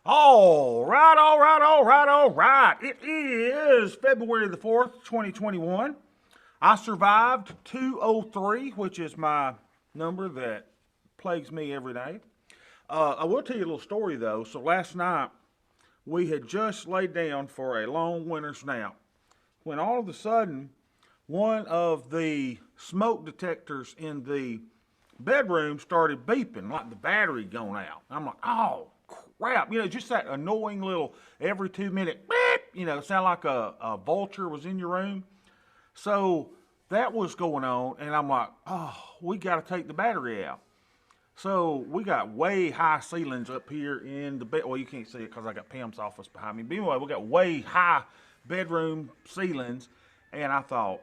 All right, all right, all right, all right. It is February the 4th, 2021. I survived 203, which is my number that plagues me every day. I will tell you a little story though. So last night we had just laid down for a long winter's nap when all of a sudden one of the smoke detectors in the bedroom started beeping like the battery going out. I'm like, oh crap! Just that annoying little every 2 minute beep. Sound like a vulture was in your room. So that was going on, and I'm like, oh, we got to take the battery out. So we got way high ceilings up here in the bed. Well, you can't see it because I got Pam's office behind me. But anyway, we got way high bedroom ceilings, and I thought,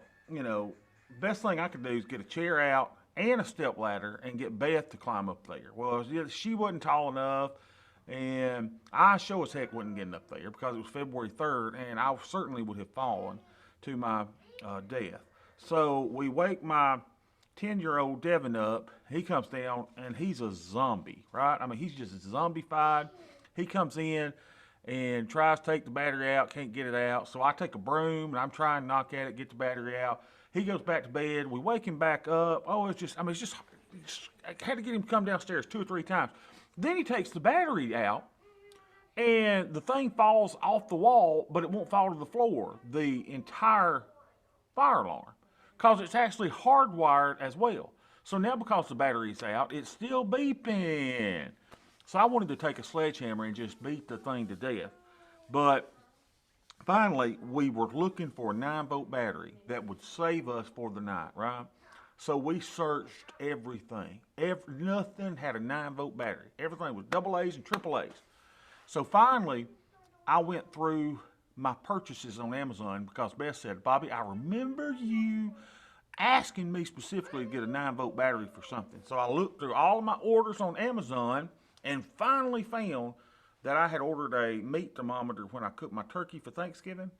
best thing I could do is get a chair out and a step ladder and get Beth to climb up there. Well, she wasn't tall enough, and I sure as heck wasn't getting up there because it was February 3rd, and I certainly would have fallen to my death. So we wake my 10-year-old Devin up. He comes down and he's a zombie, right? I mean, he's just zombified. He comes in and tries to take the battery out, can't get it out. So I take a broom and I'm trying to knock at it, get the battery out. He goes back to bed. We wake him back up. Oh, I had to get him to come downstairs 2 or 3 times. Then he takes the battery out and the thing falls off the wall, but it won't fall to the floor. The entire fire alarm because it's actually hardwired as well. So now because the battery's out, it's still beeping. So I wanted to take a sledgehammer and just beat the thing to death. But finally, we were looking for a 9-volt battery that would save us for the night, right? So we searched everything. Nothing had a 9-volt battery. Everything was double A's and triple A's. So finally, I went through my purchases on Amazon because Beth said, Bobby, I remember you asking me specifically to get a 9-volt battery for something. So I looked through all of my orders on Amazon and finally found that I had ordered a meat thermometer when I cooked my turkey for Thanksgiving.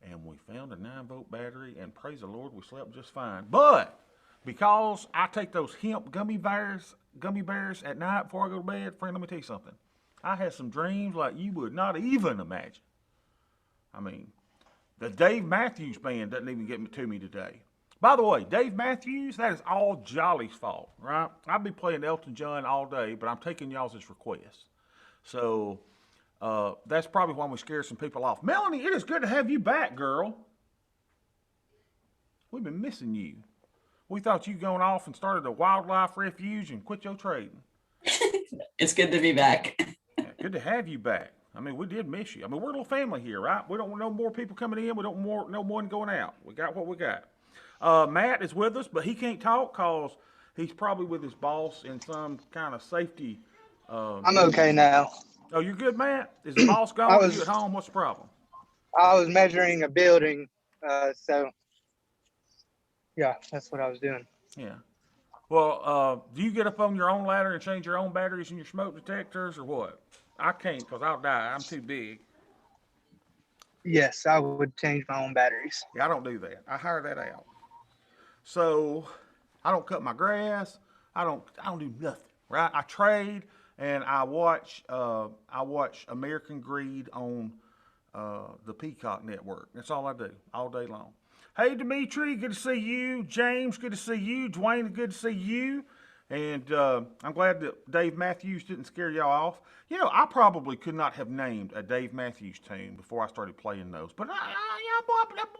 And we found a 9-volt battery, and praise the Lord, we slept just fine. But because I take those hemp gummy bears at night before I go to bed, friend, let me tell you something. I had some dreams like you would not even imagine. I mean, the Dave Matthews Band doesn't even get to me today. By the way, Dave Matthews, that is all Jolly's fault, right? I'll be playing Elton John all day, but I'm taking y'all's requests. So that's probably why we scared some people off. Melanie, it is good to have you back, girl. We've been missing you. We thought you going off and started a wildlife refuge and quit your trading. It's good to be back. Yeah, good to have you back. I mean, we did miss you. I mean, we're a little family here, right? We don't want no more people coming in. We don't want no more going out. We got what we got. Matt is with us, but he can't talk because he's probably with his boss in some kind of safety I'm meeting or okay something. now. Oh, you're good, Matt? Is the boss I gone? Are you at was home? What's the problem? I was measuring a building, so yeah, that's what I was doing. Yeah. Well, do you get up on your own ladder and change your own batteries in your smoke detectors or what? I can't because I'll die. I'm too big. Yes, I would change my own batteries. Yeah, I don't do that. I hire that out. So I don't cut my grass. I don't do nothing. Right? I trade and I watch American Greed on the Peacock Network. That's all I do all day long. Hey, Dimitri, good to see you. James, good to see you. Dwayne, good to see you. And I'm glad that Dave Matthews didn't scare y'all off. I probably could not have named a Dave Matthews tune before I started playing those, but I'm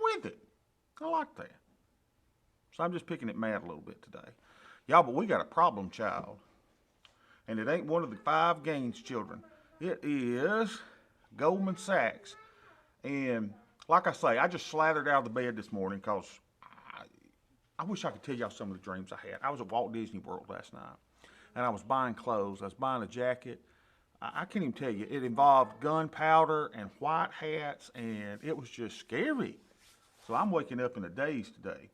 with it. I like that. So I'm just picking it mad a little bit today. Y'all, but we got a problem child. And it ain't one of the 5 Gaines children. It is Goldman Sachs. And like I say, I just slathered out of the bed this morning because I wish I could tell y'all some of the dreams I had. I was at Walt Disney World last night, and I was buying clothes. I was buying a jacket. I can't even tell you. It involved gunpowder and white hats, and it was just scary. So I'm waking up in a daze today.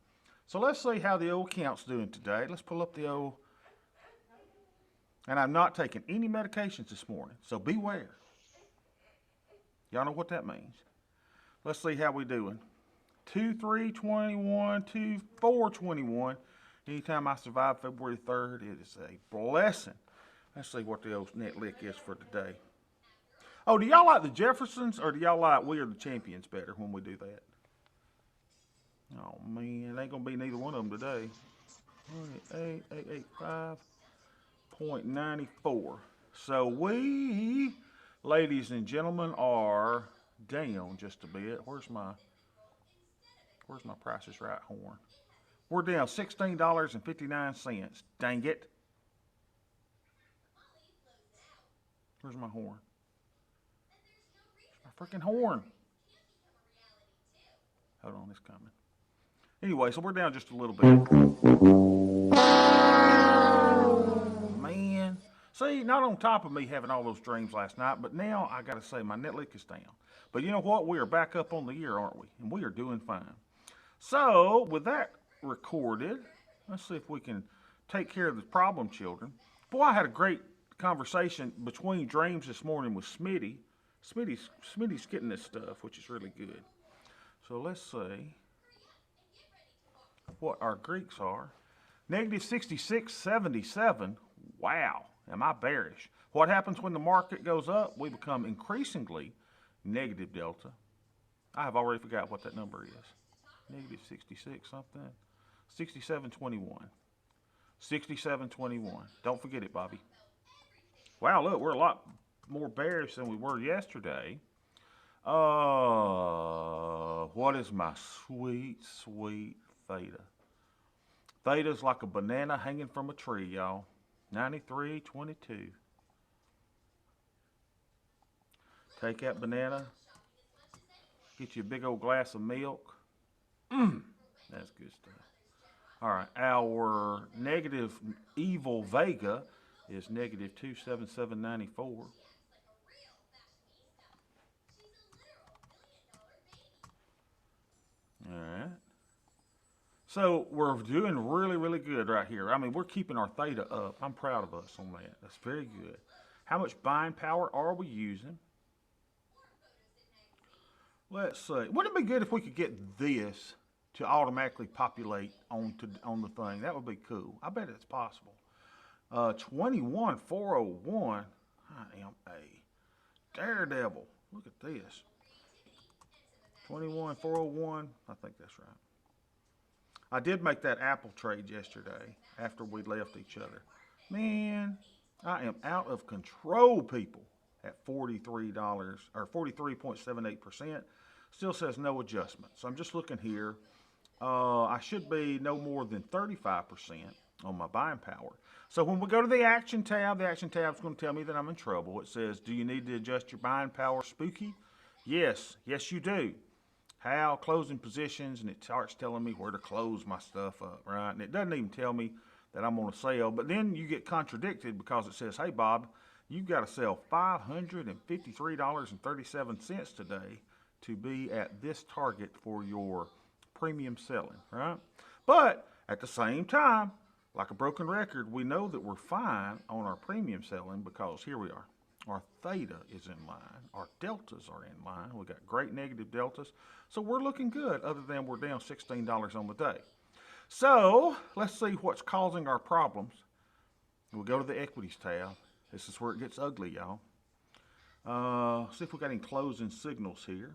So let's see how the old count's doing today. Let's pull up the old. And I'm not taking any medications this morning, so beware. Y'all know what that means. Let's see how we doing. 2/3/21, 2/4/21. Anytime I survive February 3rd, it is a blessing. Let's see what the old net lick is for today. Oh, do y'all like the Jeffersons or do y'all like We Are the Champions better when we do that? Oh man, it ain't gonna be neither one of them today. 8885.94. So we, ladies and gentlemen, are down just a bit. Where's my Price is Right horn? We're down $16.59. Dang it. Where's my horn? My freaking horn. Hold on, it's coming. Anyway, so we're down just a little bit. Man. See, not on top of me having all those dreams last night, but now I got to say my net leak is down. But you know what? We are back up on the year, aren't we? And we are doing fine. So, with that recorded, let's see if we can take care of the problem children. Boy, I had a great conversation between dreams this morning with Smitty. Smitty's getting this stuff, which is really good. So let's see what our Greeks are. Negative 66.77. Wow, am I bearish? What happens when the market goes up? We become increasingly negative delta. I have already forgot what that number is. Negative 66 something. 67.21. 67.21. Don't forget it, Bobby. Wow, look, we're a lot more bearish than we were yesterday. What is my sweet, sweet theta? Theta's like a banana hanging from a tree, y'all. 93.22. Take that banana. Get you a big old glass of milk. That's good stuff. All right, our negative evil Vega is negative 277.94. All right. So we're doing really, really good right here. I mean, we're keeping our theta up. I'm proud of us on that. That's very good. How much buying power are we using? Let's see. Wouldn't it be good if we could get this to automatically populate on the thing? That would be cool. I bet it's possible. 21,401. I am a daredevil. Look at this. 21,401. I think that's right. I did make that Apple trade yesterday after we left each other. Man, I am out of control, people, at $43 or 43.78%. Still says no adjustment. So I'm just looking here. I should be no more than 35% on my buying power. So when we go to the action tab is going to tell me that I'm in trouble. It says, do you need to adjust your buying power, Spooky? Yes, you do. How, closing positions, and it starts telling me where to close my stuff up, right? And it doesn't even tell me that I'm on a sale, but then you get contradicted because it says, hey, Bob, you've got to sell $553.37 today to be at this target for your premium selling, right? But at the same time, like a broken record, we know that we're fine on our premium selling because here we are. Our theta is in line. Our deltas are in line. We got great negative deltas. So we're looking good other than we're down $16 on the day. So let's see what's causing our problems. We'll go to the equities tab. This is where it gets ugly, y'all. See if we got any closing signals here.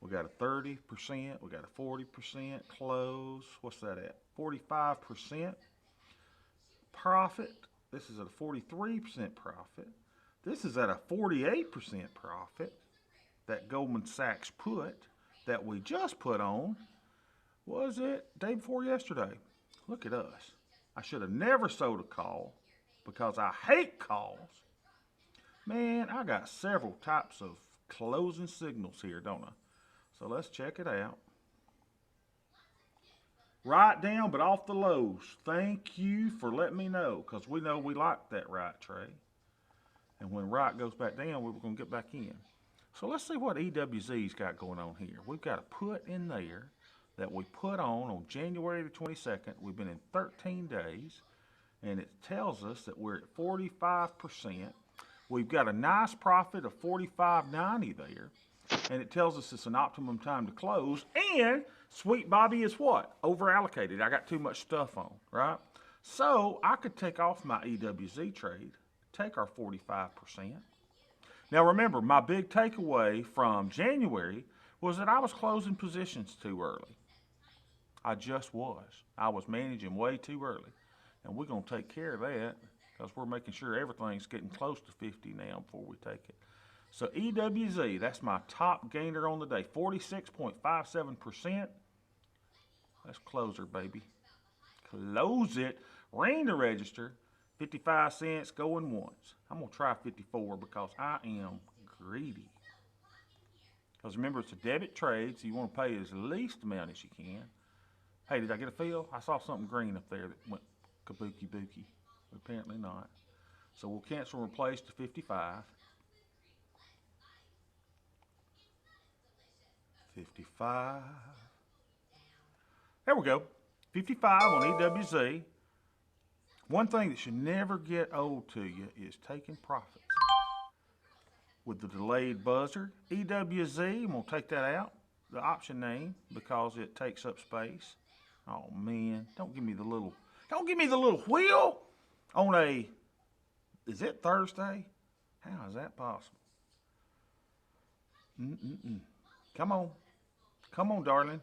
We got a 30%. We got a 40% close. What's that at? 45% profit. This is at a 43% profit. This is at a 48% profit. That Goldman Sacks put that we just put on, was it day before yesterday? Look at us. I should have never sold a call because I hate calls. Man, I got several types of closing signals here, don't I? So let's check it out. Right down, but off the lows. Thank you for letting me know, because we know we like that right trade. And when right goes back down, we're going to get back in. So let's see what EWZ's got going on here. We've got a put in there that we put on January the 22nd. We've been in 13 days, and it tells us that we're at 45%. We've got a nice profit of 45.90 there, and it tells us it's an optimum time to close. And Sweet Bobby is what? Over allocated. I got too much stuff on, right? So I could take off my EWZ trade, take our 45%, Now remember, my big takeaway from January was that I was closing positions too early. I just was. I was managing way too early. And we're going to take care of that because we're making sure everything's getting close to 50 now before we take it. So EWZ, that's my top gainer on the day, 46.57%. Let's close her, baby. Close it. Ring the register. 55 cents going once. I'm going to try 54 because I am greedy. Because remember, it's a debit trade, so you want to pay as least amount as you can. Hey, did I get a fill? I saw something green up there that went kabuki bookie. Apparently not. So we'll cancel and replace to 55. 55. There we go. 55 on EWZ. One thing that should never get old to you is taking profits. With the delayed buzzer, EWZ, I'm going to take that out, the option name, because it takes up space. Oh man, don't give me the little wheel on a, is it Thursday? How is that possible? Come on. Come on, darling.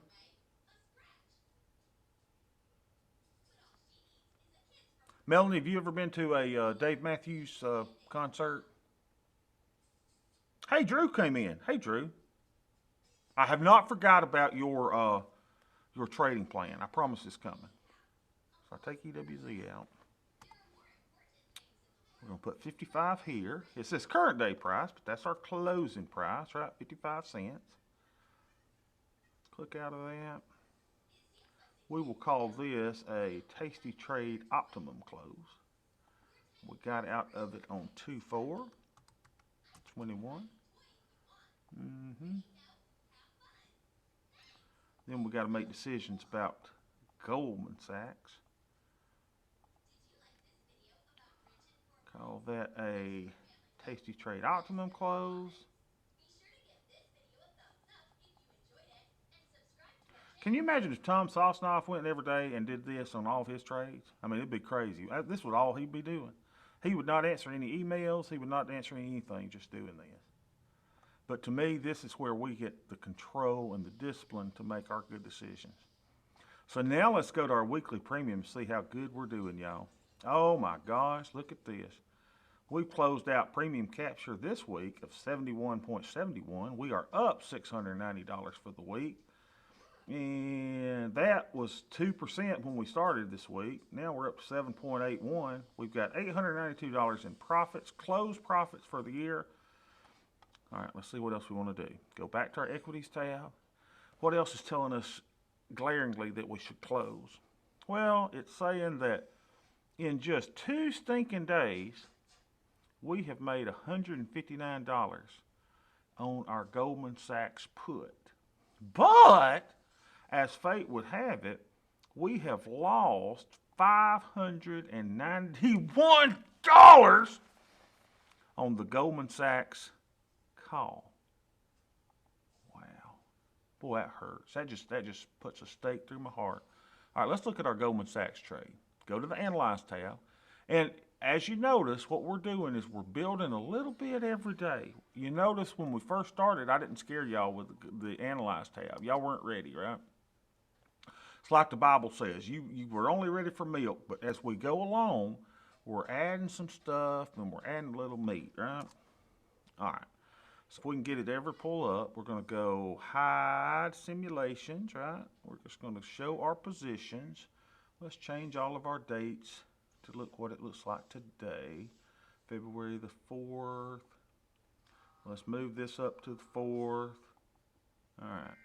Melanie, have you ever been to a Dave Matthews concert? Hey, Drew came in. Hey, Drew. I have not forgot about your trading plan. I promise it's coming. So I take EWZ out. We're going to put 55 here. It says current day price, but that's our closing price, right? 55 cents. Click out of that. We will call this a Tasty Trade Optimum close. We got out of it on 2/4, 21. Then we got to make decisions about Goldman Sacks. Call that a Tasty Trade Optimum close. Can you imagine if Tom Sosnoff went every day and did this on all of his trades? I mean, it'd be crazy. This was all he'd be doing. He would not answer any emails. He would not answer anything, just doing this. But to me, this is where we get the control and the discipline to make our good decisions. So now let's go to our weekly premium and see how good we're doing, y'all. Oh my gosh, look at this. We closed out premium capture this week of 71.71. We are up $690 for the week. And that was 2% when we started this week. Now we're up to 7.81. We've got $892 in profits, closed profits for the year. All right, let's see what else we want to do. Go back to our equities tab. What else is telling us glaringly that we should close? Well, it's saying that in just 2 stinking days, we have made $159 on our Goldman Sachs put. But as fate would have it, we have lost $591 on the Goldman Sachs call. Wow. Boy, that hurts. That just puts a stake through my heart. All right, let's look at our Goldman Sachs trade. Go to the Analyze tab. And as you notice, what we're doing is we're building a little bit every day. You notice when we first started, I didn't scare y'all with the Analyze tab. Y'all weren't ready, right? It's like the Bible says, you were only ready for milk, but as we go along, we're adding some stuff and we're adding a little meat, right? All right. So if we can get it to ever pull up, we're going to go hide simulations, right? We're just going to show our positions. Let's change all of our dates to look what it looks like today, February the 4th. Let's move this up to the 4th. All right.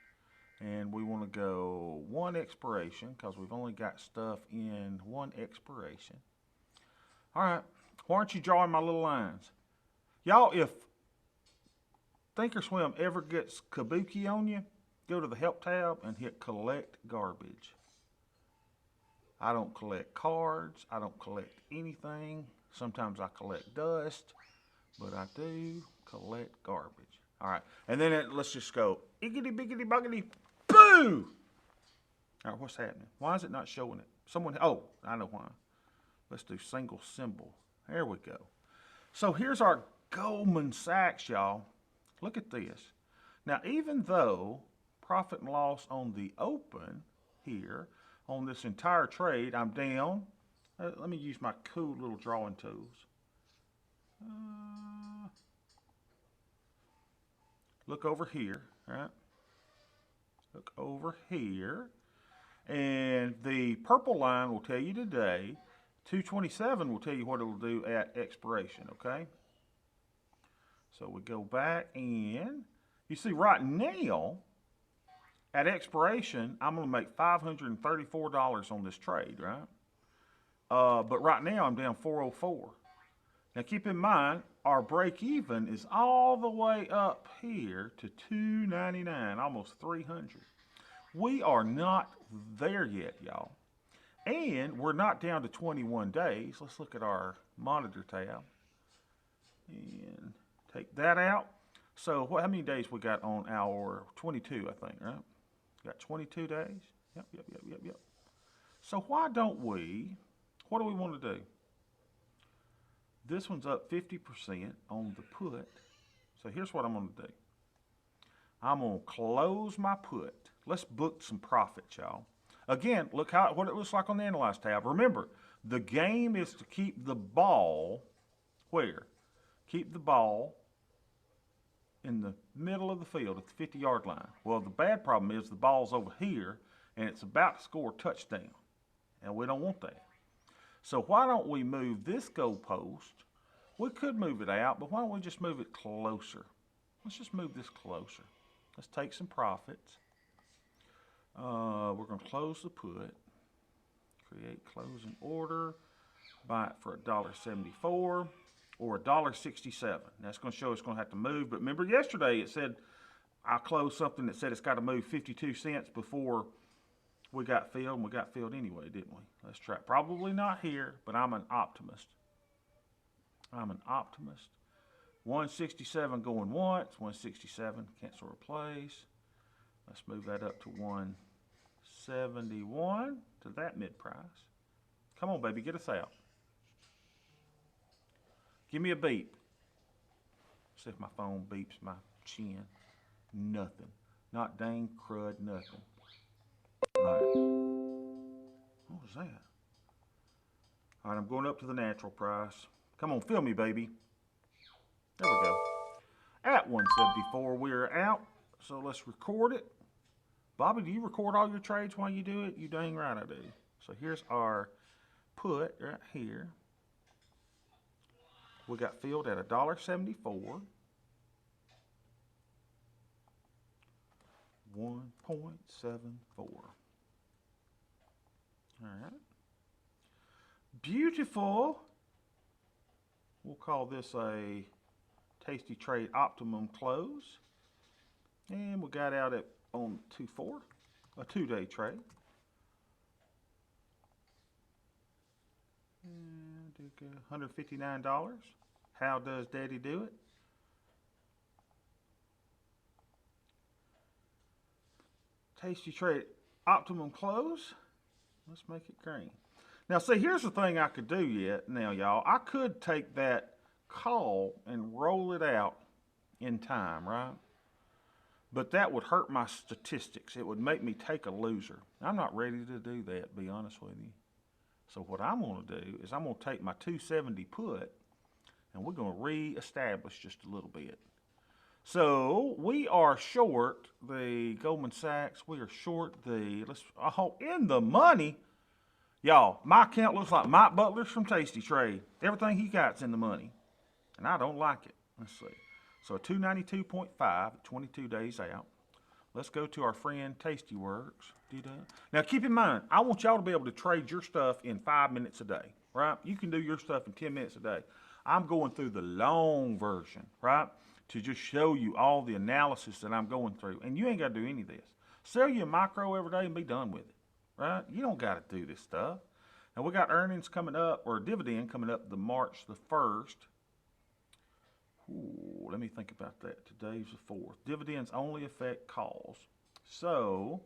And we want to go 1 expiration because we've only got stuff in 1 expiration. All right. Why aren't you drawing my little lines? Y'all, if Thinkorswim ever gets kabuki on you, go to the Help tab and hit Collect Garbage. I don't collect cards. I don't collect anything. Sometimes I collect dust, but I do collect garbage. All right, and then let's just go iggity biggity buggity boo. All right, what's happening? Why is it not showing it? Oh, I know why. Let's do single symbol. There we go. So here's our Goldman Sacks, y'all. Look at this. Now, even though profit and loss on the open here, on this entire trade, I'm down. Let me use my cool little drawing tools. Look over here, right? Look over here. And the purple line will tell you today. 227 will tell you what it will do at expiration, okay? So we go back and you see right now, at expiration, I'm going to make $534 on this trade, right? But right now I'm down 404. Now keep in mind, our break even is all the way up here to 299, almost 300. We are not there yet, y'all. And we're not down to 21 days. Let's look at our monitor tab and take that out. So how many days we got on our 22, I think, right? Got 22 days? Yep. So why don't we, what do we want to do? This one's up 50% on the put. So here's what I'm going to do. I'm going to close my put. Let's book some profits, y'all. Again, look what it looks like on the Analyze tab. Remember, the game is to keep the ball where? Keep the ball in the middle of the field at the 50-yard line. Well, the bad problem is the ball's over here, and it's about to score a touchdown, and we don't want that. So why don't we move this goalpost? We could move it out, but why don't we just move it closer? Let's just move this closer. Let's take some profits. We're going to close the put. Create closing order. Buy it for $1.74 or $1.67. That's going to show it's going to have to move. But remember yesterday it said I closed something that said it's got to move 52 cents before we got filled, and we got filled anyway, didn't we? Let's try. Probably not here, but I'm an optimist. I'm an optimist. 167 going once, 167, cancel replace. Let's move that up to 171 to that mid price. Come on, baby, get us out. Give me a beep. See if my phone beeps my chin. Nothing. Not dang crud, nothing. All right. What was that? All right, I'm going up to the natural price. Come on, fill me, baby. There we go. At 174, we're out. So let's record it. Bobby, do you record all your trades while you do it? You dang right I do. So here's our put right here. We got filled at $1.74. 1.74. All right. Beautiful. We'll call this a Tasty Trade Optimum Close. And we got out at on 2-4, a 2-day trade. And $159. How does Daddy do it? Tasty Trade Optimum Close. Let's make it green. Now, see, here's the thing I could do yet. Now, y'all, I could take that call and roll it out in time, right? But that would hurt my statistics. It would make me take a loser. I'm not ready to do that, to be honest with you. So what I'm going to do is I'm going to take my 270 put, and we're going to re-establish just a little bit. So we are short the Goldman Sachs. We are short the, in the money. Y'all, my account looks like Mike Butler's from Tasty Trade. Everything he got's in the money. And I don't like it. Let's see. So a 292.5 at 22 days out. Let's go to our friend Tastyworks. Now keep in mind, I want y'all to be able to trade your stuff in 5 minutes a day, right? You can do your stuff in 10 minutes a day. I'm going through the long version, right? To just show you all the analysis that I'm going through. And you ain't got to do any of this. Sell you a micro every day and be done with it, right? You don't got to do this stuff. Now we got earnings coming up, or a dividend coming up the March the 1st. Ooh, let me think about that. Today's the 4th. Dividends only affect calls. So,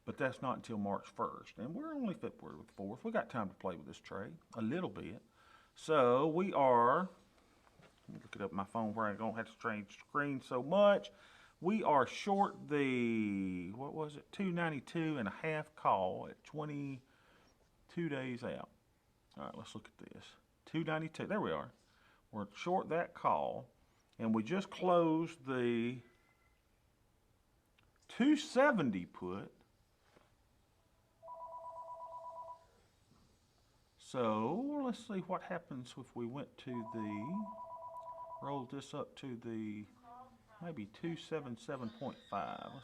but that's not until March 1st. And we're only February the 4th. We got time to play with this trade a little bit. So we are Let me look it up on my phone where I don't have to change screen so much. We are short the, what was it, 292.5 call at 22 days out. All right, let's look at this. 292, there we are. We're short that call, and we just closed the 270 put. So let's see what happens if we went to the, rolled this up to the maybe 277.5. Let's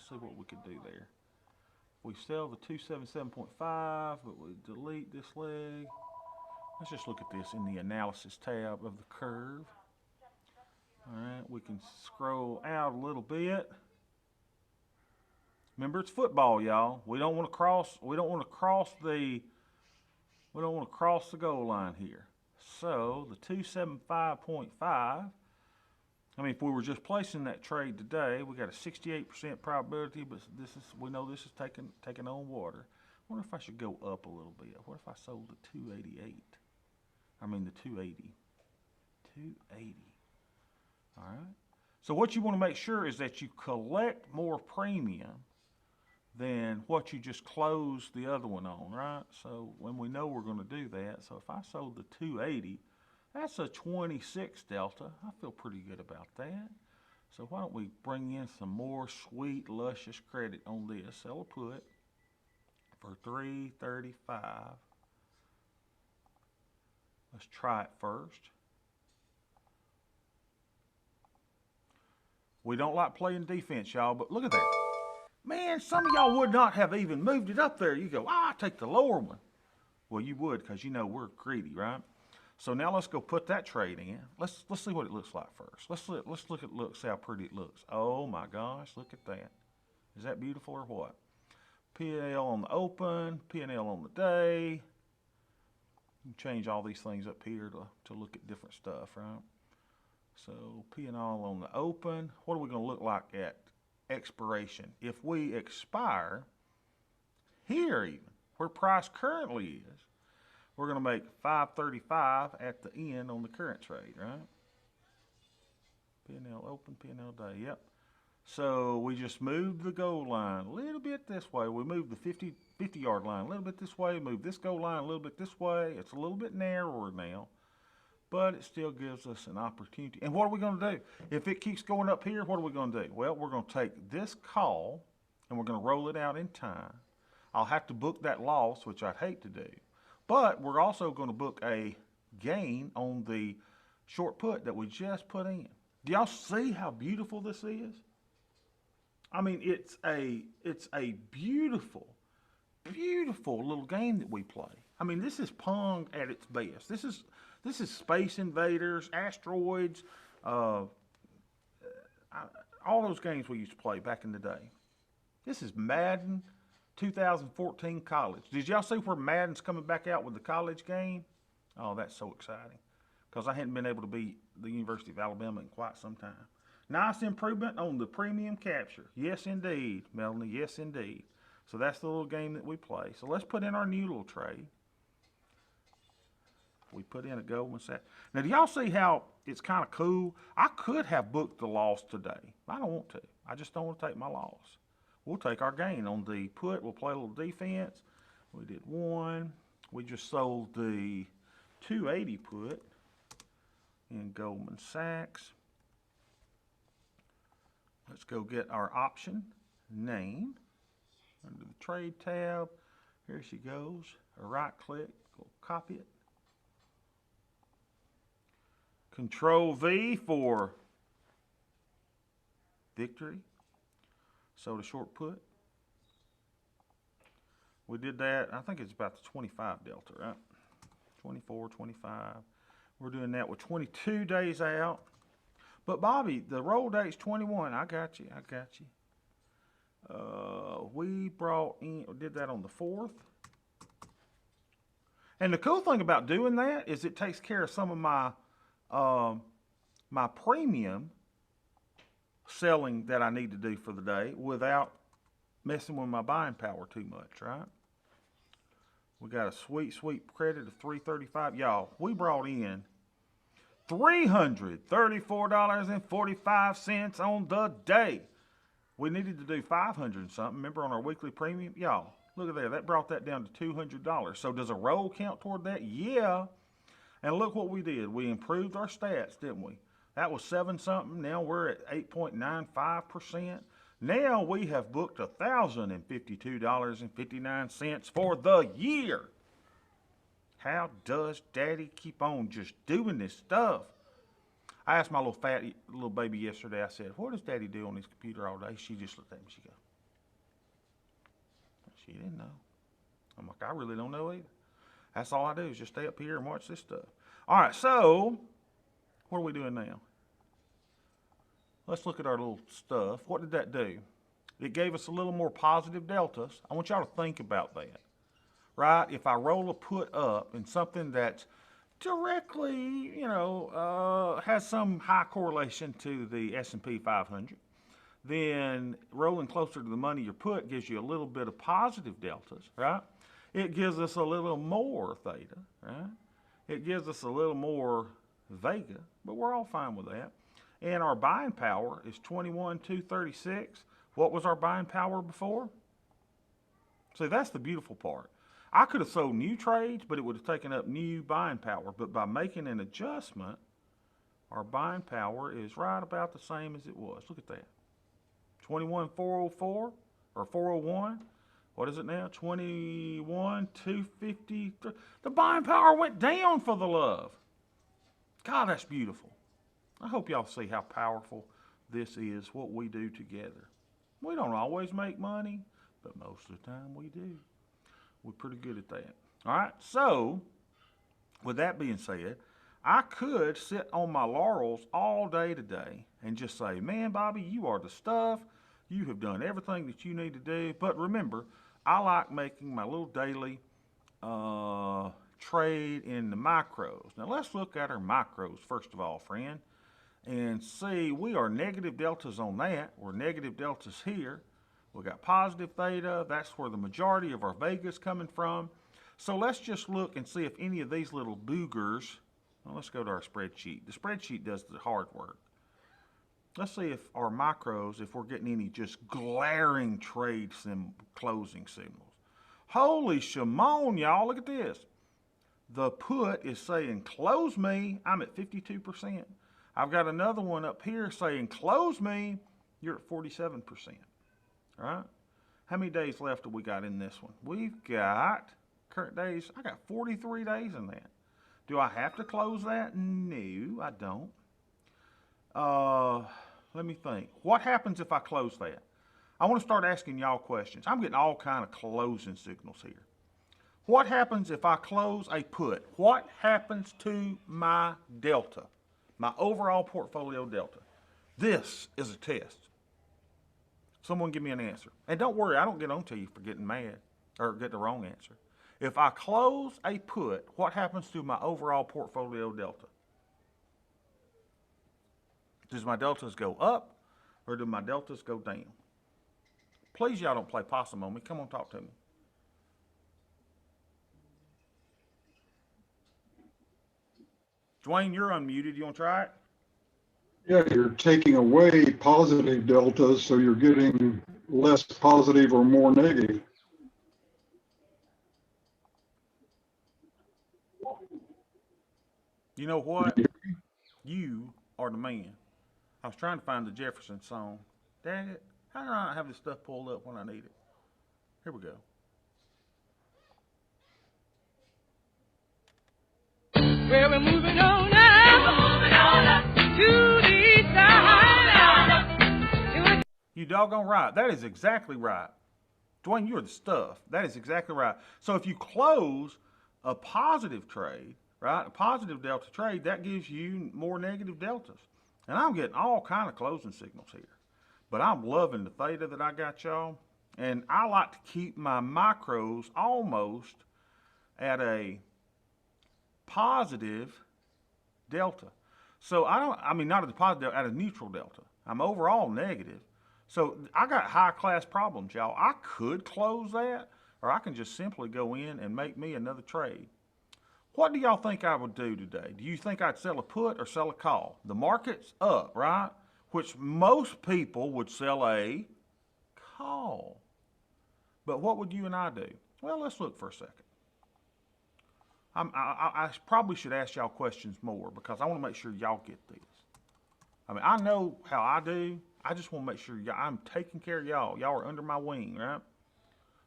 see what we could do there. We sell the 277.5, but we delete this leg. Let's just look at this in the analysis tab of the curve. All right, we can scroll out a little bit. Remember, it's football, y'all. We don't want to cross. We don't want to cross the. We don't want to cross the goal line here. So the 275.5. I mean, if we were just placing that trade today, we got a 68% probability, but this is, we know this is taking on water. I wonder if I should go up a little bit. What if I sold the 288? I mean the 280. 280. All right. So what you want to make sure is that you collect more premium than what you just closed the other one on, right? So when we know we're going to do that, so if I sold the 280, that's a 26 delta. I feel pretty good about that. So why don't we bring in some more sweet, luscious credit on this? Sell a put for 335. Let's try it first. We don't like playing defense, y'all, but look at that. Man, some of y'all would not have even moved it up there. You go, I take the lower one. Well, you would, because you know we're greedy, right? So now let's go put that trade in. Let's see what it looks like first. Let's look at see how pretty it looks. Oh my gosh, look at that. Is that beautiful or what? P&L on the open, P&L on the day. You can change all these things up here to look at different stuff, right? So P&L on the open. What are we going to look like at expiration? If we expire here, even where price currently is, we're going to make 535 at the end on the current trade, right? P&L open, P&L day, yep. So we just moved the goal line a little bit this way. We moved the 50-yard line a little bit this way, moved this goal line a little bit this way. It's a little bit narrower now, but it still gives us an opportunity. And what are we going to do? If it keeps going up here, what are we going to do? Well, we're going to take this call, and we're going to roll it out in time. I'll have to book that loss, which I'd hate to do. But we're also going to book a gain on the short put that we just put in. Do y'all see how beautiful this is? I mean, it's a beautiful, beautiful little game that we play. I mean, this is Pong at its best. This is Space Invaders, Asteroids, all those games we used to play back in the day. This is Madden 2014 college. Did y'all see where Madden's coming back out with the college game? Oh, that's so exciting. Because I hadn't been able to beat the University of Alabama in quite some time. Nice improvement on the premium capture. Yes, indeed, Melanie. Yes, indeed. So that's the little game that we play. So let's put in our new little trade. We put in a Goldman Sacks. Now, do y'all see how it's kind of cool? I could have booked the loss today. I don't want to. I just don't want to take my loss. We'll take our gain on the put. We'll play a little defense. We did one. We just sold the 280 put in Goldman Sachs. Let's go get our option name under the trade tab. Here she goes. A right click, go copy it. Control V for victory. So the short put. We did that, I think it's about the 25 delta, right? 24, 25. We're doing that with 22 days out. But Bobby, the roll date's 21. I got you. We brought in, did that on the 4th. And the cool thing about doing that is it takes care of some of my my premium selling that I need to do for the day without messing with my buying power too much, right? We got a sweet, sweet credit of 335. Y'all, we brought in $334.45 on the day. We needed to do 500 and something. Remember on our weekly premium? Y'all, look at there. That brought that down to $200. So does a roll count toward that? Yeah. And look what we did. We improved our stats, didn't we? That was 7 something. Now we're at 8.95%. Now we have booked $1,052.59 for the year. How does Daddy keep on just doing this stuff? I asked my little baby yesterday, I said, what does Daddy do on his computer all day? She just looked at me, she goes, she didn't know. I'm like, I really don't know either. That's all I do is just stay up here and watch this stuff. All right, so what are we doing now? Let's look at our little stuff. What did that do? It gave us a little more positive deltas. I want y'all to think about that, right? If I roll a put up in something that's directly, has some high correlation to the S&P 500, then rolling closer to the money your put gives you a little bit of positive deltas, right? It gives us a little more theta, right? It gives us a little more vega, but we're all fine with that. And our buying power is 21,236. What was our buying power before? See, that's the beautiful part. I could have sold new trades, but it would have taken up new buying power. But by making an adjustment, our buying power is right about the same as it was. Look at that. 21,404 or 401. What is it now? 21,253. The buying power went down for the love. God, that's beautiful. I hope y'all see how powerful this is, what we do together. We don't always make money, but most of the time we do. We're pretty good at that. All right, so with that being said, I could sit on my laurels all day today and just say, man, Bobby, you are the stuff. You have done everything that you need to do. But remember, I like making my little daily trade in the micros. Now, let's look at our micros first of all, friend, and see we are negative deltas on that. We're negative deltas here. We got positive theta. That's where the majority of our vega is coming from. So let's just look and see if any of these little boogers, well, let's go to our spreadsheet. The spreadsheet does the hard work. Let's see if our macros, if we're getting any just glaring trade closing signals. Holy shimon, y'all, look at this. The put is saying close me, I'm at 52%. I've got another one up here saying close me, you're at 47%. All right? How many days left have we got in this one? We've got, current days, I got 43 days in that. Do I have to close that? No, I don't. Let me think. What happens if I close that? I want to start asking y'all questions. I'm getting all kind of closing signals here. What happens if I close a put? What happens to my delta, my overall portfolio delta? This is a test. Someone give me an answer. And don't worry, I don't get on to you for getting mad or get the wrong answer. If I close a put, what happens to my overall portfolio delta? Does my deltas go up or do my deltas go down? Please, y'all don't play possum on me. Come on, talk to me. Dwayne, you're unmuted. You want to try it? Yeah, you're taking away positive deltas, so you're getting less positive or more negative. You know what? You are the man. I was trying to find the Jefferson song. Dang it. How do I not have this stuff pulled up when I need it? Here we go. Well, we're moving on now. We're moving on up to the east side. You doggone right. That is exactly right. Dwayne, you're the stuff. That is exactly right. So if you close a positive trade, right, a positive delta trade, that gives you more negative deltas. And I'm getting all kind of closing signals here. But I'm loving the theta that I got, y'all. And I like to keep my micros almost at a positive delta. So not at a positive, at a neutral delta. I'm overall negative. So I got high class problems, y'all. I could close that, or I can just simply go in and make me another trade. What do y'all think I would do today? Do you think I'd sell a put or sell a call? The market's up, right? Which most people would sell a call. But what would you and I do? Well, let's look for a second. I probably should ask y'all questions more because I want to make sure y'all get this. I mean, I know how I do. I just want to make sure I'm taking care of y'all. Y'all are under my wing, right?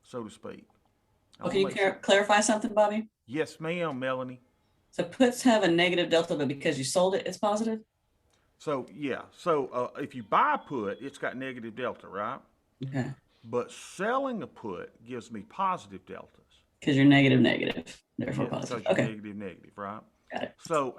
So to speak. Well, can you clarify something, Bobby? Yes, ma'am, Melanie. So puts have a negative delta, but because you sold it, it's positive? So, yeah. So, if you buy a put, it's got negative delta, right? Okay. But selling a put gives me positive deltas. Because you're negative, therefore Yeah, positive. because you're Okay. negative, right? Got it. So,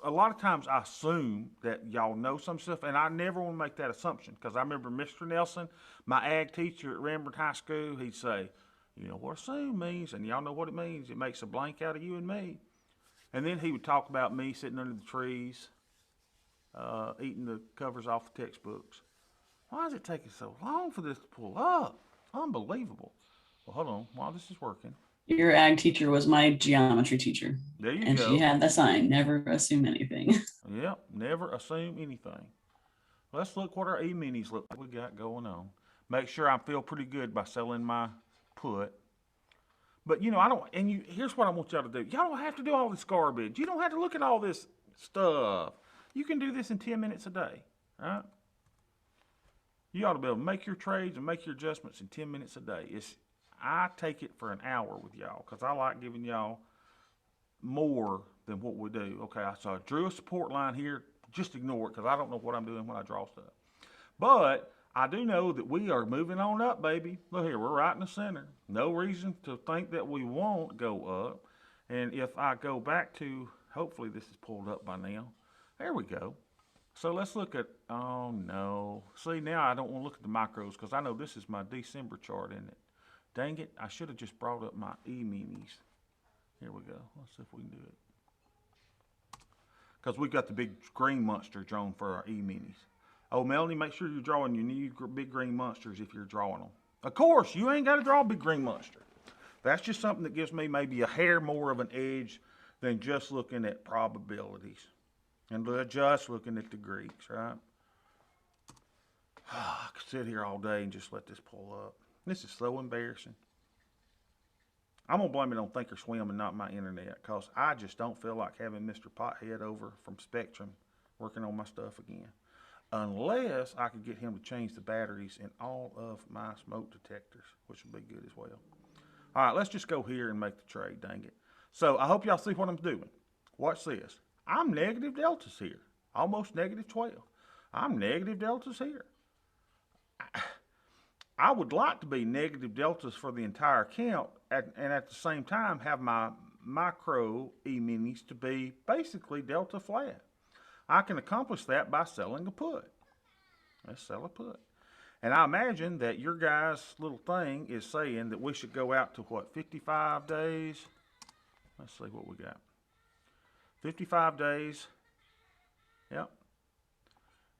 a lot of times I assume that y'all know some stuff, and I never want to make that assumption because I remember Mr. Nelson, my ag teacher at Rembrandt High School, he'd say, you know what assume means, and y'all know what it means. It makes a blank out of you and me. And then he would talk about me sitting under the trees, eating the covers off the textbooks. Why is it taking so long for this to pull up? Unbelievable. Well, hold on. While this is working. Your ag teacher was my geometry teacher. There you and go. She had the sign, never assume anything. Yep, never assume anything. Let's look what our E-minis look like we got going on. Make sure I feel pretty good by selling my put. But, here's what I want y'all to do. Y'all don't have to do all this garbage. You don't have to look at all this stuff. You can do this in 10 minutes a day, right? You ought to be able to make your trades and make your adjustments in 10 minutes a day. I take it for an hour with y'all because I like giving y'all more than what we do. Okay, so I drew a support line here. Just ignore it because I don't know what I'm doing when I draw stuff. But I do know that we are moving on up, baby. Look here, we're right in the center. No reason to think that we won't go up. And if I go back to, hopefully this is pulled up by now. There we go. So let's look at, oh no. See, now I don't want to look at the micros because I know this is my December chart, isn't it? Dang it, I should have just brought up my E-minis. Here we go. Let's see if we can do it. Because we've got the big green monster drawn for our E-minis. Oh, Melanie, make sure you're drawing your new big green monsters if you're drawing them. Of course, you ain't got to draw a big green monster. That's just something that gives me maybe a hair more of an edge than just looking at probabilities. And just looking at the Greeks, right? I could sit here all day and just let this pull up. This is so embarrassing. I'm going to blame it on Thinkorswim and not my internet because I just don't feel like having Mr. Pothead over from Spectrum working on my stuff again. Unless I could get him to change the batteries in all of my smoke detectors, which would be good as well. All right, let's just go here and make the trade, dang it. So I hope y'all see what I'm doing. Watch this. I'm negative deltas here, almost negative 12. I'm negative deltas here. I would like to be negative deltas for the entire account and at the same time have my micro E-minis to be basically delta flat. I can accomplish that by selling a put. Let's sell a put. And I imagine that your guys' little thing is saying that we should go out to what, 55 days? Let's see what we got. 55 days. Yep.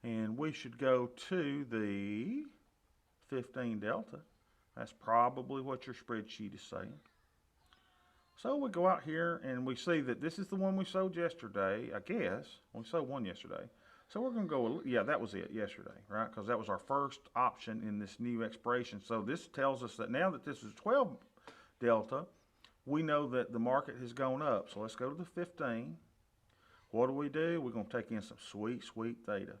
And we should go to the 15 delta. That's probably what your spreadsheet is saying. So we go out here and we see that this is the one we sold yesterday, I guess. We sold one yesterday. So we're going to go, yeah, that was it yesterday, right? Because that was our first option in this new expiration. So this tells us that now that this is 12 delta, we know that the market has gone up. So let's go to the 15. What do? We're going to take in some sweet, sweet theta.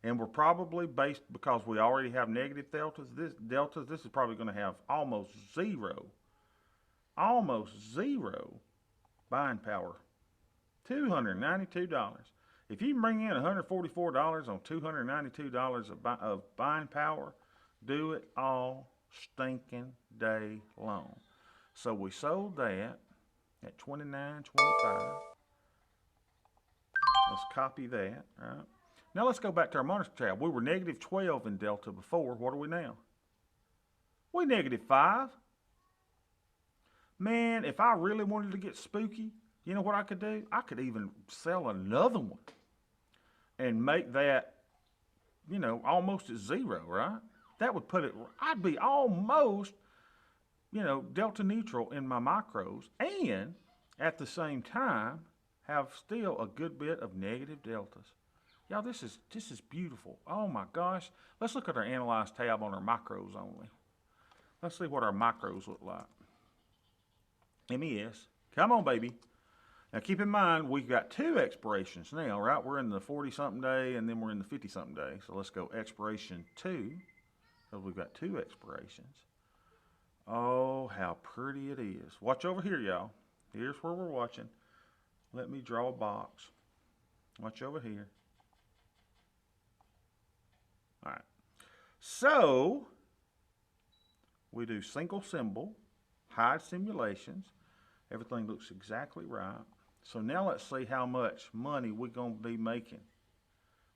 And we're probably based, because we already have negative deltas, this is probably going to have almost zero buying power. $292. If you bring in $144 on $292 of buying power, do it all stinking day long. So we sold that at $29.25. Let's copy that, right? Now let's go back to our monitor tab. We were negative 12 in delta before. What are we now? We're negative 5. Man, if I really wanted to get spooky, you know what I could do? I could even sell another one and make that, almost at zero, right? That would put it, I'd be almost delta neutral in my micros, and at the same time have still a good bit of negative deltas. Y'all, this is beautiful. Oh my gosh. Let's look at our Analyze tab on our macros only. Let's see what our macros look like. MES. Come on, baby. Now keep in mind, we've got two expirations now, right? We're in the 40-something day, and then we're in the 50-something day. So let's go expiration 2, because we've got two expirations. Oh, how pretty it is. Watch over here, y'all. Here's where we're watching. Let me draw a box. Watch over here. All right. So, we do single symbol, hide simulations. Everything looks exactly right. So now let's see how much money we're going to be making.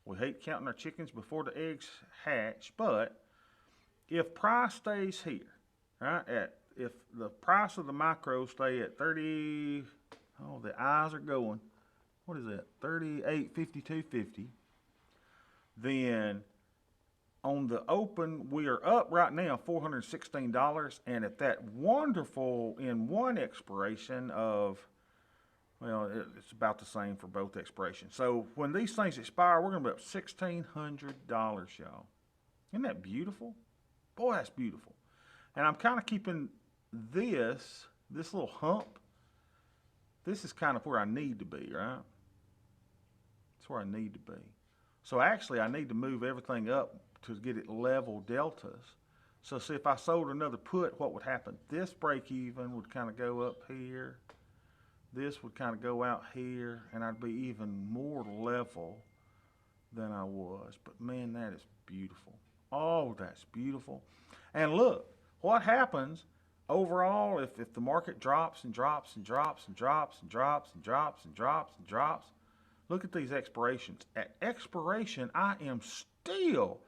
We hate counting our chickens before the eggs hatch, but if price stays here, right, if the price of the micro stay at 30, oh, the eyes are going, what is that, 38.52.50, then on the open, we are up right now $416, and at that wonderful in one expiration of, well, it's about the same for both expirations. So when these things expire, we're going to be up $1,600, y'all. Isn't that beautiful? Boy, that's beautiful. And I'm kind of keeping this little hump. This is kind of where I need to be, right? That's where I need to be. So actually, I need to move everything up to get it level deltas. So see, if I sold another put, what would happen? This break even would kind of go up here. This would kind of go out here, and I'd be even more level than I was. But man, that is beautiful. Oh, that's beautiful. And look, what happens overall if the market drops and drops and drops and drops and drops and drops and drops and drops? Look at these expirations. At expiration, I am still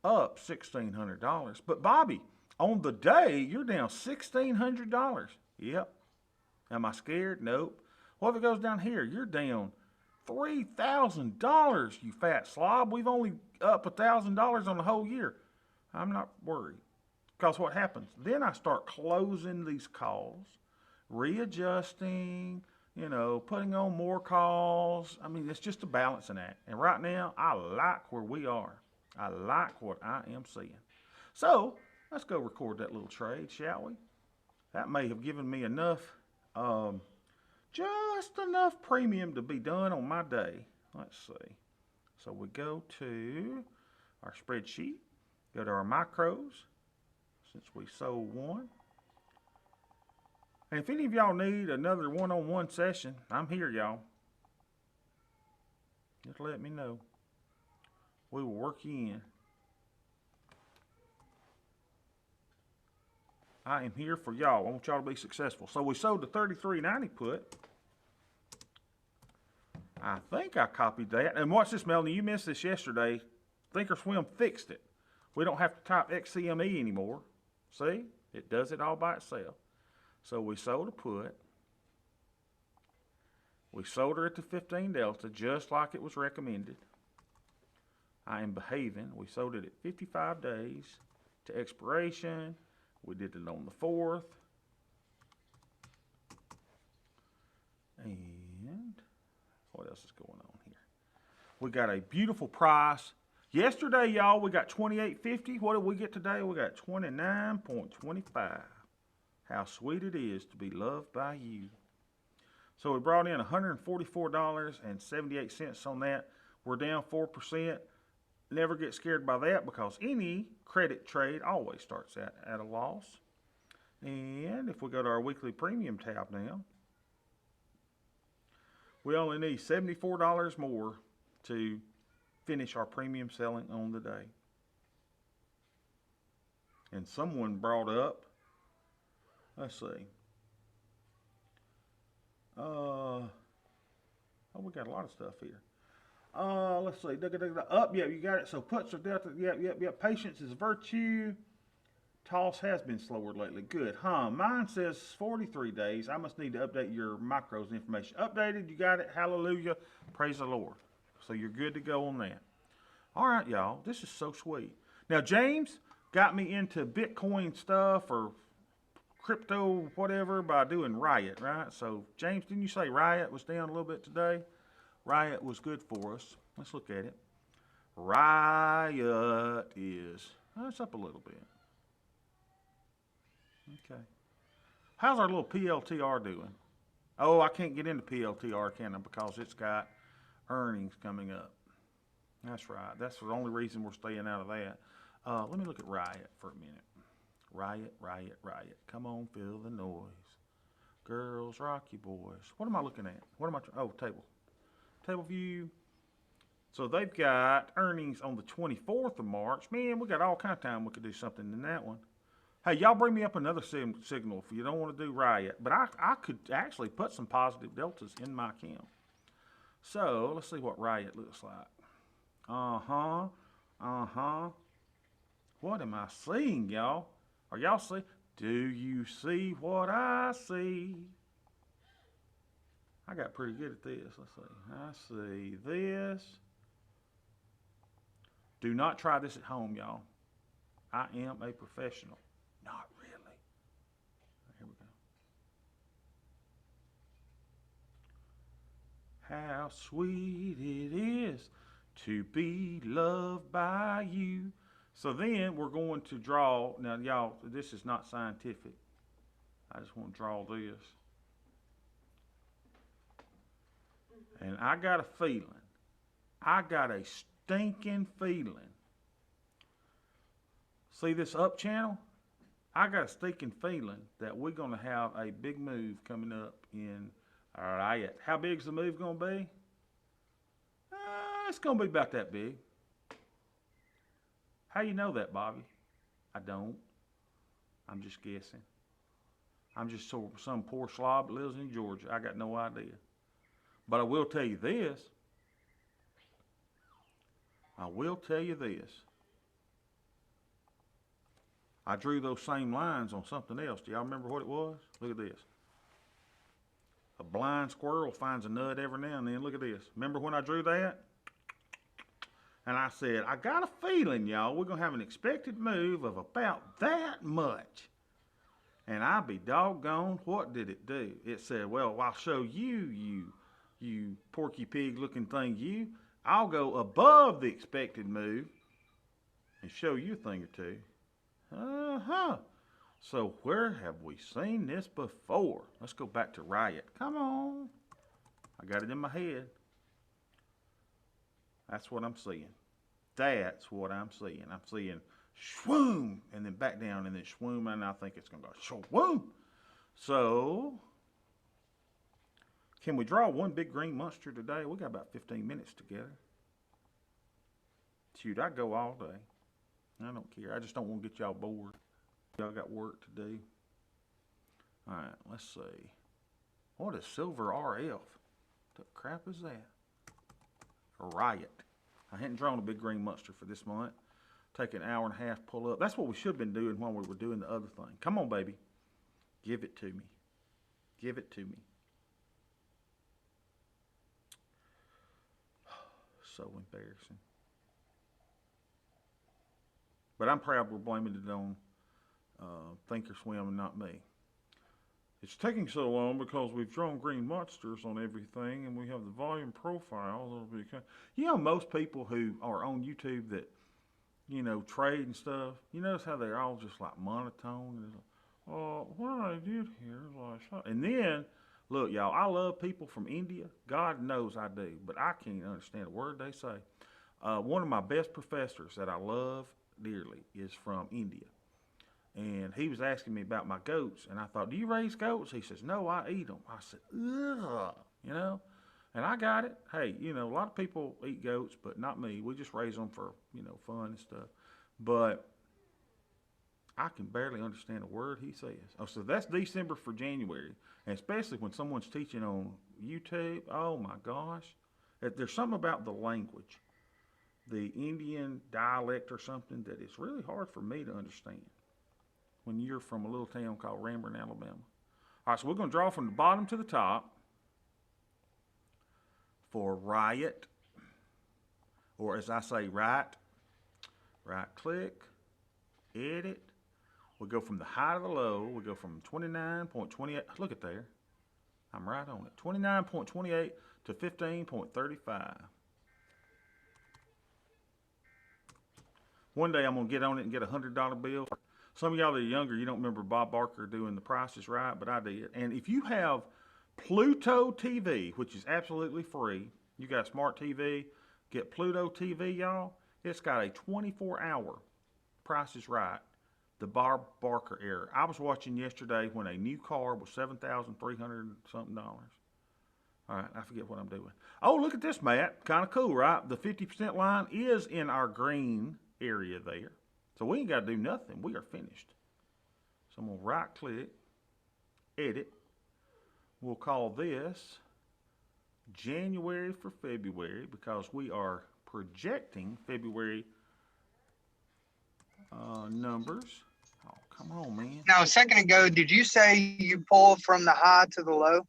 up $1,600. But Bobby, on the day, you're down $1,600. Yep. Am I scared? Nope. What if it goes down here? You're down $3,000, you fat slob. We've only up $1,000 on the whole year. I'm not worried. Because what happens? Then I start closing these calls, readjusting, putting on more calls. I mean, it's just a balancing act. And right now, I like where we are. I like what I am seeing. So, let's go record that little trade, shall we? That may have given me enough, just enough premium to be done on my day. Let's see. So we go to our spreadsheet, go to our macros, since we sold one. And if any of y'all need another one-on-one session, I'm here, y'all. Just let me know. We will work you in. I am here for y'all. I want y'all to be successful. So we sold the 33.90 put. I think I copied that. And watch this, Melanie. You missed this yesterday. Thinkorswim fixed it. We don't have to type XCME anymore. See? It does it all by itself. So we sold a put. We sold her at the 15 delta just like it was recommended. I am behaving. We sold it at 55 days to expiration. We did it on the 4th. And what else is going on here? We got a beautiful price. Yesterday, y'all, we got $28.50. What did we get today? We got $29.25. How sweet it is to be loved by you. So we brought in $144.78 on that. We're down 4%. Never get scared by that because any credit trade always starts at a loss. And if we go to our weekly premium tab now, we only need $74 more to finish our premium selling on the day. And someone brought up, let's see. We got a lot of stuff here. Let's see. Up, yeah, you got it. So puts are delta. Yep. Patience is virtue. Toss has been slower lately. Good, huh? Mine says 43 days. I must need to update your macros information. Updated, you got it. Hallelujah. Praise the Lord. So you're good to go on that. All right, y'all. This is so sweet. Now, James got me into Bitcoin stuff or crypto whatever by doing Riot, right? So James, didn't you say Riot was down a little bit today? Riot was good for us. Let's look at it. Riot is, it's up a little bit. Okay. How's our little PLTR doing? Oh, I can't get into PLTR, can I? Because it's got earnings coming up. That's right. That's the only reason we're staying out of that. Let me look at Riot for a minute. Riot, Riot, Riot. Come on, feel the noise. Girls, rock you boys. What am I looking at? What am I, oh, table. Table view. So they've got earnings on the 24th of March. Man, we got all kind of time we could do something in that one. Hey, y'all bring me up another signal if you don't want to do Riot. But I could actually put some positive deltas in my account. So let's see what Riot looks like. Uh-huh. Uh-huh. What am I seeing, y'all? Are y'all see? Do you see what I see? I got pretty good at this. Let's see. I see this. Do not try this at home, y'all. I am a professional. Not really. Here we go. How sweet it is to be loved by you. So then we're going to draw. Now, y'all, this is not scientific. I just want to draw this. And I got a feeling. I got a stinking feeling. See this up channel? I got a stinking feeling that we're going to have a big move coming up in Riot. How big's the move going to be? It's going to be about that big. How you know that, Bobby? I don't. I'm just guessing. I'm just some poor slob that lives in Georgia. I got no idea. But I will tell you this. I will tell you this. I drew those same lines on something else. Do y'all remember what it was? Look at this. A blind squirrel finds a nut every now and then. Look at this. Remember when I drew that? And I said, I got a feeling, y'all, we're going to have an expected move of about that much. And I'll be doggone, what did it do? It said, well, I'll show you, you porky pig looking thing, you. I'll go above the expected move and show you a thing or two. Uh-huh. So where have we seen this before? Let's go back to Riot. Come on. I got it in my head. That's what I'm seeing. That's what I'm seeing. I'm seeing swoom and then back down and then swoom, and I think it's going to go swoom. So, can we draw one big green monster today? We got about 15 minutes together. Shoot, I go all day. I don't care. I just don't want to get y'all bored. Y'all got work to do. All right, let's see. What is Silver RF? What the crap is that? Riot. I hadn't drawn a big green monster for this month. Take an hour and a half, pull up. That's what we should have been doing while we were doing the other thing. Come on, baby. Give it to me. Give it to me. So embarrassing. But I'm proud we're blaming it on Thinkorswim and not me. It's taking so long because we've drawn green monsters on everything and we have the volume profile. You know, most people who are on YouTube that, you know, trade and stuff, you notice how they're all just like monotone. And what I did here is and then, look, y'all, I love people from India. God knows I do, but I can't understand a word they say. One of my best professors that I love dearly is from India. And he was asking me about my goats, and I thought, do you raise goats? He says, no, I eat them. I said, ugh, you know, and I got it. Hey, you know, a lot of people eat goats, but not me. We just raise them for, you know, fun and stuff. But I can barely understand a word he says. Oh, so that's December for January, and especially when someone's teaching on YouTube. Oh my gosh, there's something about the language, the Indian dialect or something that is really hard for me to understand. When you're from a little town called Ramburn, Alabama. All right, so we're going to draw from the bottom to the top for Riot, or as I say, right click, edit, We go from the high to the low. We go from 29.28. Look at there. I'm right on it. 29.28 to 15.35. One day I'm going to get on it and get a $100 bill. Some of y'all that are younger, you don't remember Bob Barker doing The Price is Right, but I did. And if you have Pluto TV, which is absolutely free, you got a smart TV, get Pluto TV, y'all. It's got a 24-hour Price is Right, the Bob Barker era. I was watching yesterday when a new car was $7,300 something dollars. All right, I forget what I'm doing. Oh, look at this, Matt. Kind of cool, right? The 50% line is in our green area there. So we ain't got to do nothing. We are finished. So I'm going to right-click, edit. We'll call this January for February because we are projecting February numbers. Oh, come on, man. Now, a second ago, did you say you pull from the high to the low?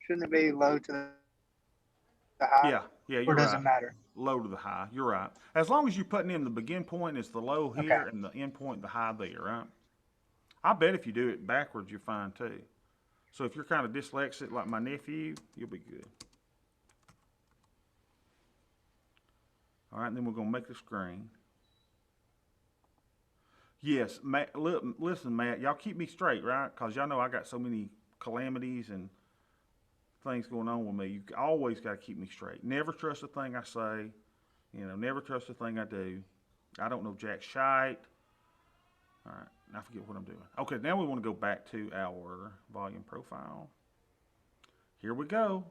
Shouldn't it be low to the high? Yeah, Or you're does right. it matter? Low to the high. You're right. As long as you're putting in the begin point, it's the low here, Okay. and the end point, the high there, right? I bet if you do it backwards, you're fine too. So if you're kind of dyslexic like my nephew, you'll be good. All right, and then we're going to make the screen. Yes, Matt, listen, Matt, y'all keep me straight, right? Because y'all know I got so many calamities and things going on with me. You always got to keep me straight. Never trust a thing I say. Never trust a thing I do. I don't know jack shite. All right, I forget what I'm doing. Okay, now we want to go back to our volume profile. Here we go.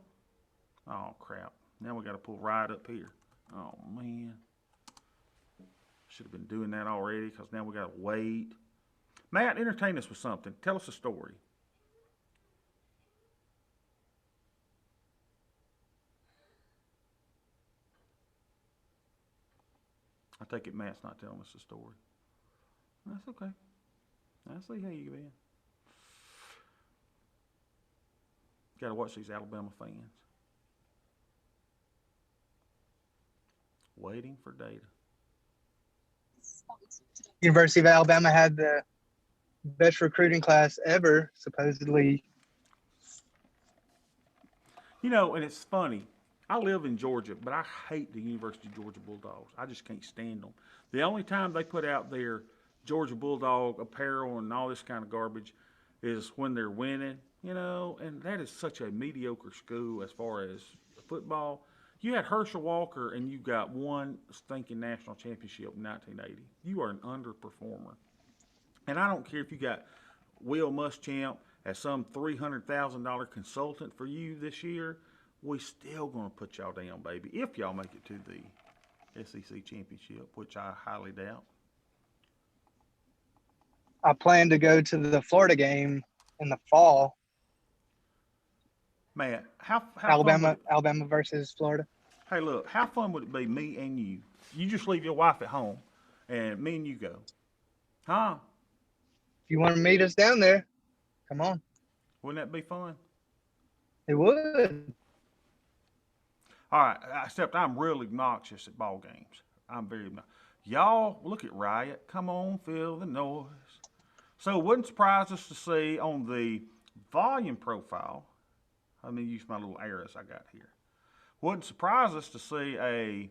Oh, crap. Now we got to pull right up here. Oh, man. Should have been doing that already because now we got to wait. Matt, entertain us with something. Tell us a story. I take it Matt's not telling us a story. That's okay. I see how you been. Got to watch these Alabama fans. Waiting for data. University of Alabama had the best recruiting class ever, supposedly. And it's funny. I live in Georgia, but I hate the University of Georgia Bulldogs. I just can't stand them. The only time they put out their Georgia Bulldog apparel and all this kind of garbage is when they're winning, and that is such a mediocre school as far as football. You had Herschel Walker and you got one stinking national championship in 1980. You are an underperformer. And I don't care if you got Will Muschamp as some $300,000 consultant for you this year. We still going to put y'all down, baby, if y'all make it to the SEC championship, which I highly doubt. I plan to go to the Florida game in the fall. Matt, how Alabama versus Florida. Hey, look, how fun would it be, me and you? You just leave your wife at home, and me and you go. Huh? If you want to meet us down there, come on. Wouldn't that be fun? It would. All right, except I'm real obnoxious at ball games. I'm very obnoxious. Y'all, look at Riot. Come on, feel the noise. So it wouldn't surprise us to see on the volume profile, let me use my little arrows I got here. Wouldn't surprise us to see a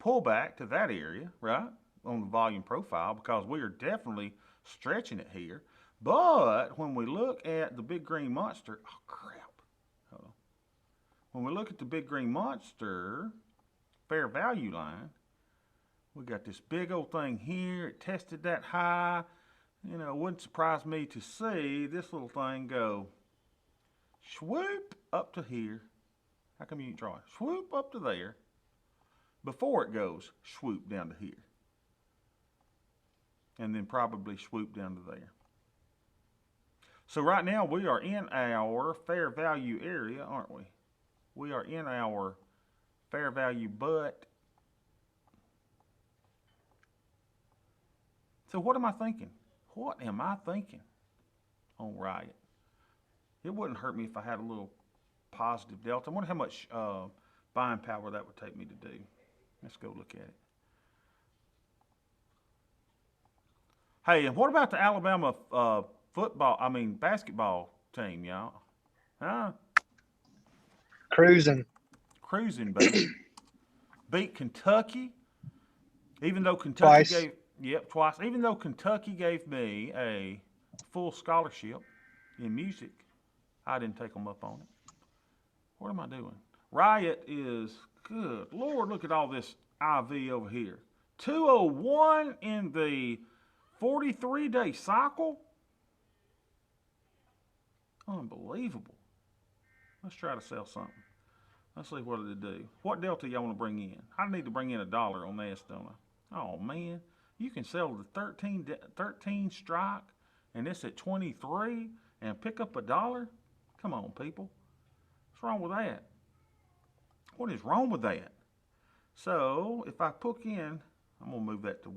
pullback to that area, right, on the volume profile because we are definitely stretching it here. But when we look at the big green monster, oh, crap. Hold on. When we look at the big green monster fair value line, we got this big old thing here. It tested that high. It wouldn't surprise me to see this little thing go swoop up to here. How come you ain't drawing? Swoop up to there before it goes swoop down to here. And then probably swoop down to there. So right now we are in our fair value area, aren't we? We are in our fair value, but so what am I thinking? What am I thinking on Riot? It wouldn't hurt me if I had a little positive delta. I wonder how much buying power that would take me to do. Let's go look at it. Hey, and what about the Alabama basketball team, y'all? Huh? Cruising Cruising, baby. Beat Kentucky, even though twice. twice. Even though Kentucky gave me a full scholarship in music, I didn't take them up on it. What am I doing? Riot is good. Lord, look at all this IV over here. 201 in the 43-day cycle? Unbelievable. Let's try to sell something. Let's see what it'll do. What delta y'all want to bring in? I need to bring in $1 on this, don't I? Oh, man. You can sell the 13 strike, and it's at 23, and pick up $1? Come on, people. What's wrong with that? What is wrong with that? So, if I put in, I'm going to move that to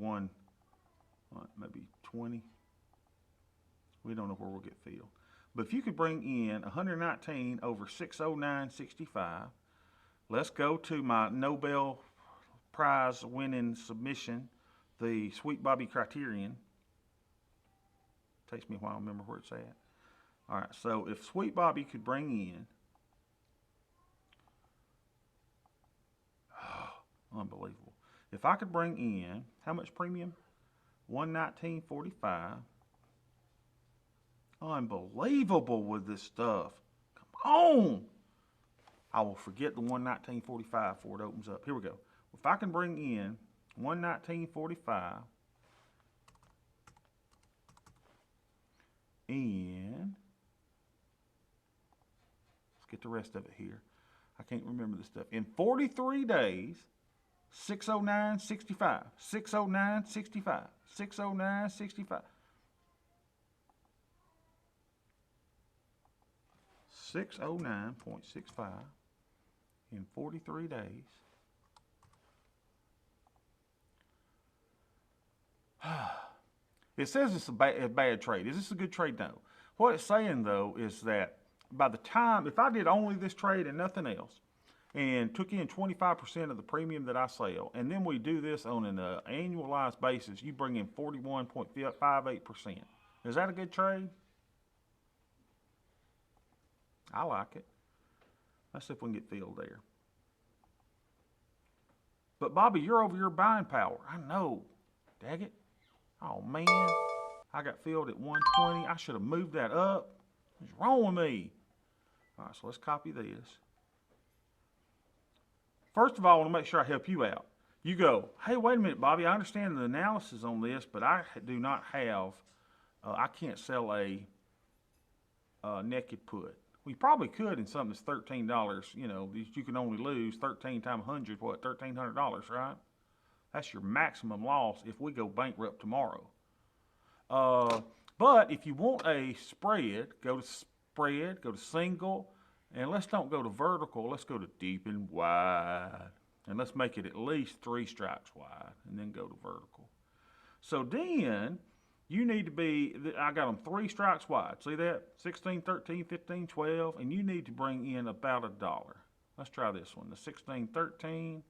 maybe 20. We don't know where we'll get filled. But if you could bring in 119 over 609.65, let's go to my Nobel Prize winning submission, the Sweet Bobby Criterion. Takes me a while to remember where it's at. All right, so if Sweet Bobby could bring in, unbelievable. If I could bring in, how much premium? 119.45. Unbelievable with this stuff. Come on. I will forget the 119.45 before it opens up. Here we go. If I can bring in 119.45 and let's get the rest of it here. I can't remember this stuff. In 43 days, 609.65, 609.65, 609.65. 609.65 in 43 days. It says it's a bad trade. Is this a good trade? No. What it's saying, though, is that by the time, if I did only this trade and nothing else, and took in 25% of the premium that I sell, and then we do this on an annualized basis, you bring in 41.58%. Is that a good trade? I like it. Let's see if we can get filled there. But Bobby, you're over your buying power. I know. Dag it. Oh man. I got filled at 120. I should have moved that up. What's wrong with me? All right, so let's copy this. First of all, I want to make sure I help you out. You go, hey, wait a minute, Bobby. I understand the analysis on this, but I do not have, I can't sell a naked put. We probably could in something that's $13. You know, you can only lose 13 times 100, what, $1,300, right? That's your maximum loss if we go bankrupt tomorrow. But if you want a spread, go to single, and let's don't go to vertical. Let's go to deep and wide. And let's make it at least 3 stripes wide, and then go to vertical. So then, you need to be, I got them 3 stripes wide. See that? 16, 13, 15, 12. And you need to bring in about $1. Let's try this one. The 16, 13.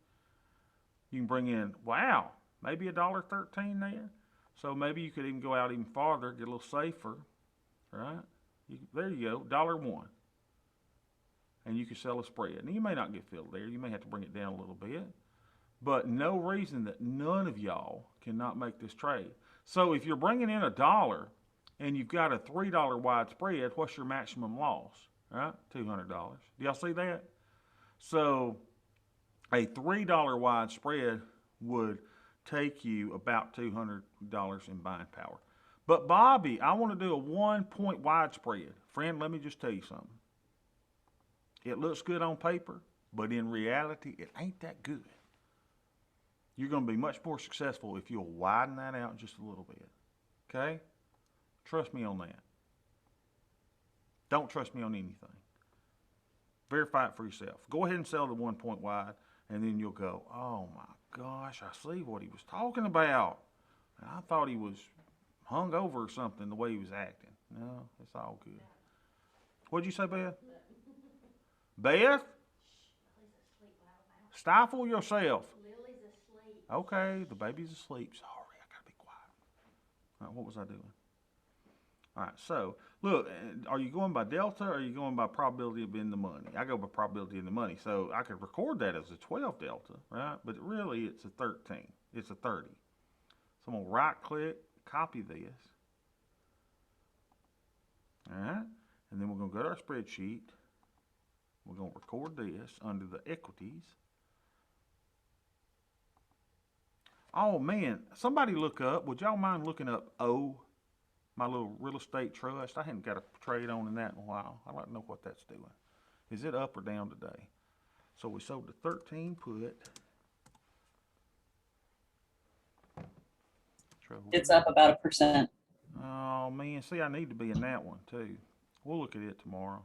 You can bring in, wow, maybe $1.13 there. So maybe you could even go out even farther, get a little safer, right? There you go, $1.01. And you can sell a spread. Now, you may not get filled there. You may have to bring it down a little bit. But no reason that none of y'all cannot make this trade. So if you're bringing in $1 and you've got a $3 wide spread, what's your maximum loss? Right? $200. Do y'all see that? So a $3 wide spread would take you about $200 in buying power. But Bobby, I want to do a 1-point wide spread. Friend, let me just tell you something. It looks good on paper, but in reality, it ain't that good. You're going to be much more successful if you'll widen that out just a little bit. Okay? Trust me on that. Don't trust me on anything. Verify it for yourself. Go ahead and sell the 1-point wide, and then you'll go, oh my gosh, I see what he was talking about. And I thought he was hung over or something the way he was acting. No, it's all good. What'd you say, Beth? Beth? Stifle yourself. Okay, the baby's asleep. Sorry, I gotta be quiet. All right, what was I doing? All right, so look, are you going by delta or are you going by probability of in the money? I go by probability in the money. So I could record that as a 12 delta, right? But really it's a 13. It's a 30. So I'm going to right click, copy this. All right, and then we're going to go to our spreadsheet. We're going to record this under the equities. Oh man, somebody look up, would y'all mind looking up my little real estate trust? I hadn't got a trade on in that in a while. I'd like to know what that's doing. Is it up or down today? So we sold the 13 put. It's up about 1%. Oh man, see, I need to be in that one too. We'll look at it tomorrow.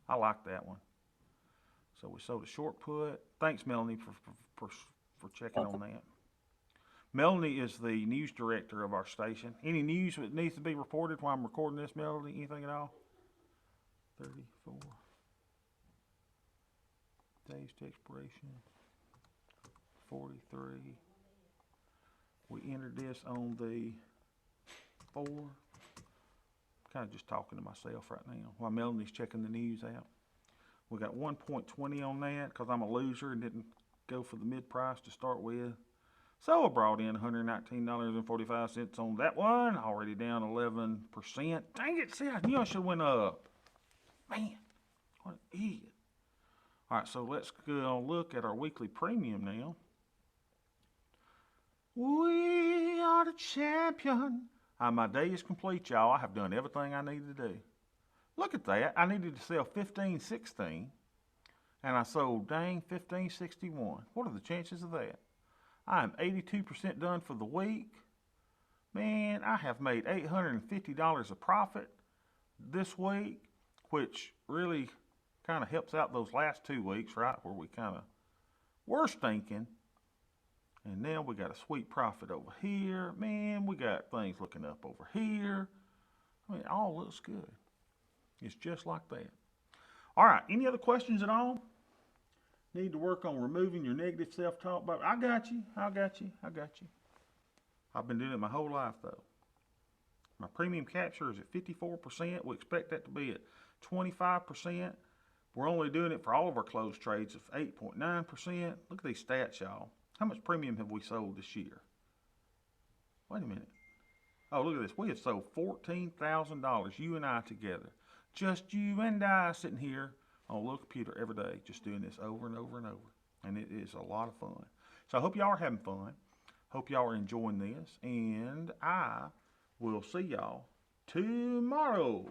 I like that one. So we sold a short put. Thanks, Melanie, for checking on that. Melanie is the news director of our station. Any news that needs to be reported while I'm recording this, Melanie? Anything at all? 34 days to expiration. 43. We entered this on the 4. Kind of just talking to myself right now while Melanie's checking the news out. We got 1.20 on that because I'm a loser and didn't go for the mid price to start with. So I brought in $119.45 on that one. Already down 11%. Dang it, see, I knew I should have went up. Man, what an idiot. All right, so let's go look at our weekly premium now. We are the champion. My day is complete, y'all. I have done everything I needed to do. Look at that. I needed to sell 15.16, and I sold dang 15.61. What are the chances of that? I am 82% done for the week. Man, I have made $850 of profit this week, which really kind of helps out those last 2 weeks, right, where we kind of were stinking. And now we got a sweet profit over here. Man, we got things looking up over here. I mean, it all looks good. It's just like that. All right, any other questions at all? Need to work on removing your negative self-talk, but I got you. I've been doing it my whole life, though. My premium capture is at 54%. We expect that to be at 25%. We're only doing it for all of our closed trades of 8.9%. Look at these stats, y'all. How much premium have we sold this year? Wait a minute. Oh, look at this. We have sold $14,000, you and I together. Just you and I sitting here on a little computer every day, just doing this over and over and over. And it is a lot of fun. So I hope y'all are having fun. Hope y'all are enjoying this. And I will see y'all tomorrow.